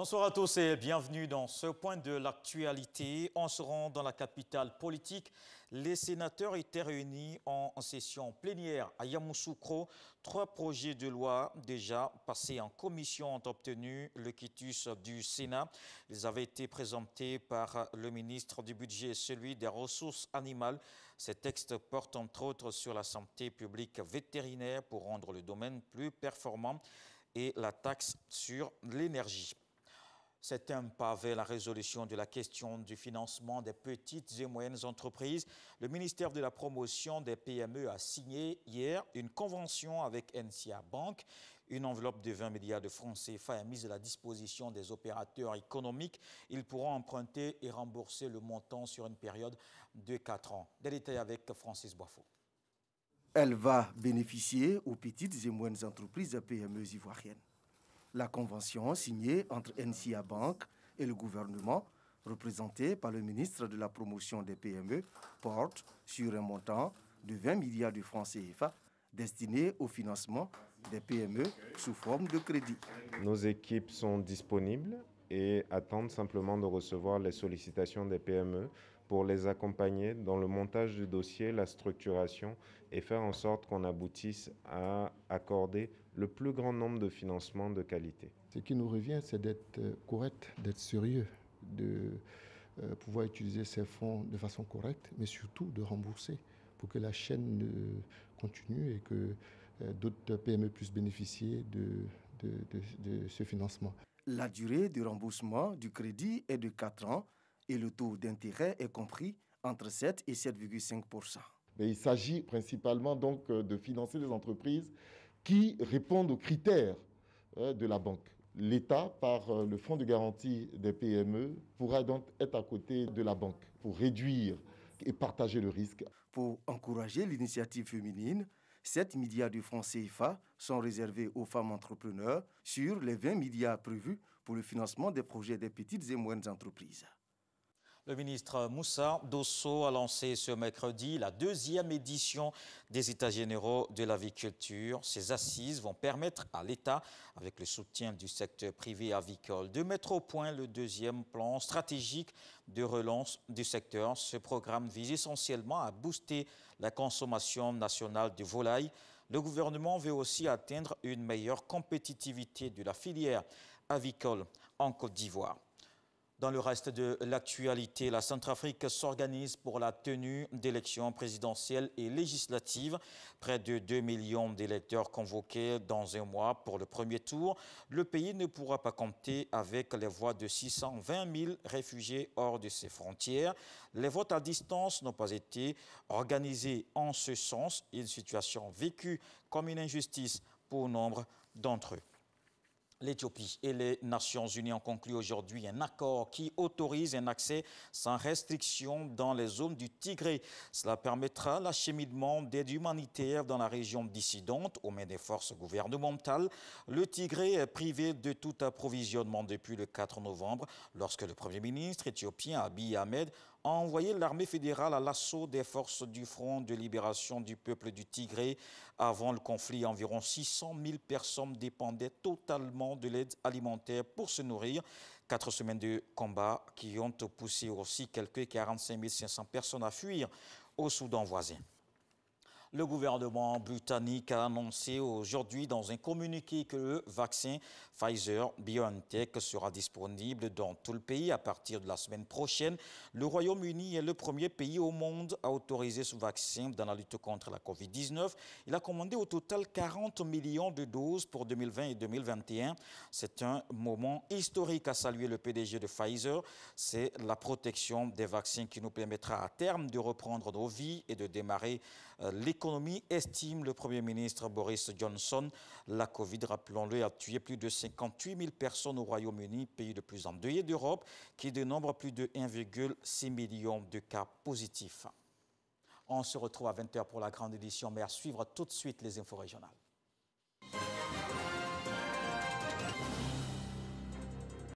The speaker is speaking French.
Bonsoir à tous et bienvenue dans ce point de l'actualité. On se rend dans la capitale politique. Les sénateurs étaient réunis en session plénière à Yamoussoukro. 3 projets de loi déjà passés en commission ont obtenu le quitus du Sénat. Ils avaient été présentés par le ministre du Budget et celui des Ressources animales. Ces textes portent entre autres sur la santé publique vétérinaire pour rendre le domaine plus performant et la taxe sur l'énergie. C'est un pas vers la résolution de la question du financement des petites et moyennes entreprises. Le ministère de la Promotion des PME a signé hier une convention avec NCA Bank. Une enveloppe de 20 milliards de francs CFA est mise à la disposition des opérateurs économiques. Ils pourront emprunter et rembourser le montant sur une période de 4 ans. Des détails avec Francis Boifo. Elle va bénéficier aux petites et moyennes entreprises PME ivoiriennes. La convention signée entre NCA Bank et le gouvernement, représentée par le ministre de la Promotion des PME, porte sur un montant de 20 milliards de francs CFA destiné au financement des PME sous forme de crédit. Nos équipes sont disponibles et attendent simplement de recevoir les sollicitations des PME pour les accompagner dans le montage du dossier, la structuration et faire en sorte qu'on aboutisse à accorder le plus grand nombre de financements de qualité. Ce qui nous revient, c'est d'être correct, d'être sérieux, de pouvoir utiliser ces fonds de façon correcte, mais surtout de rembourser pour que la chaîne continue et que d'autres PME puissent bénéficier de ce financement. La durée de remboursement du crédit est de 4 ans et le taux d'intérêt est compris entre 7 et 7,5%. Il s'agit principalement donc de financer des entreprises qui répondent aux critères de la banque. L'État, par le fonds de garantie des PME, pourra donc être à côté de la banque pour réduire et partager le risque. Pour encourager l'initiative féminine, 7 milliards de francs CFA sont réservés aux femmes entrepreneurs sur les 20 milliards prévus pour le financement des projets des petites et moyennes entreprises. Le ministre Moussa Dosso a lancé ce mercredi la 2e édition des États généraux de l'aviculture. Ces assises vont permettre à l'État, avec le soutien du secteur privé avicole, de mettre au point le 2e plan stratégique de relance du secteur. Ce programme vise essentiellement à booster la consommation nationale de volaille. Le gouvernement veut aussi atteindre une meilleure compétitivité de la filière avicole en Côte d'Ivoire. Dans le reste de l'actualité, la Centrafrique s'organise pour la tenue d'élections présidentielles et législatives. Près de 2 millions d'électeurs convoqués dans un mois pour le premier tour. Le pays ne pourra pas compter avec les voix de 620 000 réfugiés hors de ses frontières. Les votes à distance n'ont pas été organisés en ce sens. Une situation vécue comme une injustice pour nombre d'entre eux. L'Éthiopie et les Nations Unies ont conclu aujourd'hui un accord qui autorise un accès sans restriction dans les zones du Tigré. Cela permettra l'acheminement d'aide humanitaire dans la région dissidente aux mains des forces gouvernementales. Le Tigré est privé de tout approvisionnement depuis le 4 novembre, lorsque le Premier ministre éthiopien Abiy Ahmed a envoyé l'armée fédérale à l'assaut des forces du Front de libération du peuple du Tigré. Avant le conflit, environ 600 000 personnes dépendaient totalement de l'aide alimentaire pour se nourrir. 4 semaines de combat qui ont poussé aussi quelques 45 500 personnes à fuir au Soudan voisin. Le gouvernement britannique a annoncé aujourd'hui dans un communiqué que le vaccin Pfizer-BioNTech sera disponible dans tout le pays à partir de la semaine prochaine. Le Royaume-Uni est le premier pays au monde à autoriser ce vaccin dans la lutte contre la Covid-19. Il a commandé au total 40 millions de doses pour 2020 et 2021. C'est un moment historique, à saluer le PDG de Pfizer. C'est la protection des vaccins qui nous permettra à terme de reprendre nos vies et de démarrer l'économie, estime le Premier ministre Boris Johnson. La Covid, rappelons-le, a tué plus de 58 000 personnes au Royaume-Uni, pays le plus endeuillé d'Europe, qui dénombre plus de 1,6 million de cas positifs. On se retrouve à 20 h pour la grande édition, mais à suivre tout de suite les infos régionales.